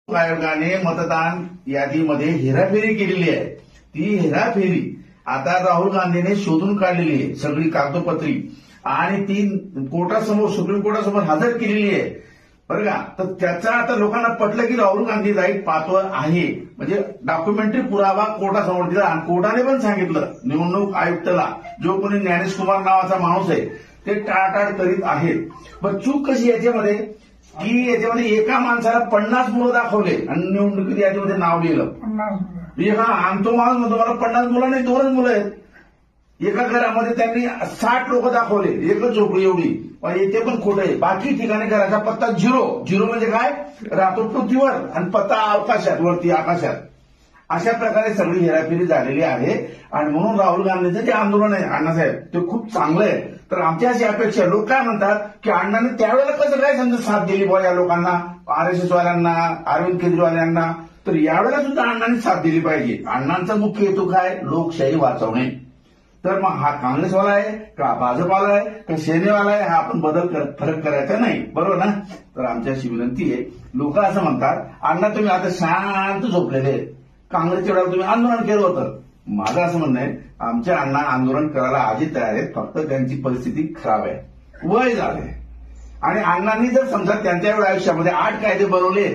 आयोगाने मतदान यादीमध्ये हेराफेरी केलेली आहे. ती हेराफेरी आता राहुल गांधीने शोधून काढलेली आहे, सगळी कागदोपत्री, आणि ती कोर्टासमोर, सुप्रीम कोर्टासमोर हजर केलेली आहे बरं का. तर त्याचा आता लोकांना पटलं की राहुल गांधी राईट पाथवर आहे, म्हणजे डॉक्युमेंटरी पुरावा कोर्टासमोर दिला. आणि कोर्टाने पण सांगितलं निवडणूक आयुक्ताला, जो कोणी ज्ञानेश कुमार नावाचा माणूस आहे ते टाळाटाळ करीत आहेत. पण चूक कशी याच्यामध्ये की याच्यामध्ये एका माणसाला 50 मुलं दाखवले आणि निवडणुकीत यादीमध्ये नाव लिहिलं. आणि तो माणूस म्हणतो मला 50 मुलं नाही, 2च मुलं आहेत. एका घरामध्ये त्यांनी 60 लोक दाखवले, एकच झोपडी एवढी. ते पण खोटं आहे. बाकी ठिकाणी घराचा पत्ता 0 म्हणजे काय, राहतो पृथ्वीवर आणि पत्ता अवकाशात, वरती आकाशात. अशा प्रकारे सगळी हेराफेरी झालेली आहे. आणि म्हणून राहुल गांधीचं जे आंदोलन आहे अण्णासाहेब, ते खूप चांगलं आहे. तर आमची अशी अपेक्षा, लोक काय म्हणतात की अण्णांनी त्यावेळेला कसं काय समजा साथ दिली बुवा या लोकांना, आरएसएस वाल्यांना, अरविंद केजरीवाल यांना. तर यावेळेला सुद्धा अण्णांनी साथ दिली पाहिजे. अण्णांचा मुख्य हेतू काय, लोकशाही वाचवणे. तर मग हा काँग्रेसवाला आहे का भाजपाला आहे का सेनेवाला आहे, हा आपण फरक करायचा नाही, बरोबर ना. तर आमची अशी विनंती आहे. लोक असं म्हणतात अण्णा तुम्ही आता शांत झोपलेले, काँग्रेसच्या वेळेला तुम्ही आंदोलन केलं होतं. माझं असं म्हणणं आहे, आमच्या अण्णा आंदोलन करायला आधी तयार आहेत, फक्त त्यांची परिस्थिती खराब आहे, वय झालंय. आणि अण्णांनी जर समजा त्यांच्या आयुष्यामध्ये 8 कायदे बनवले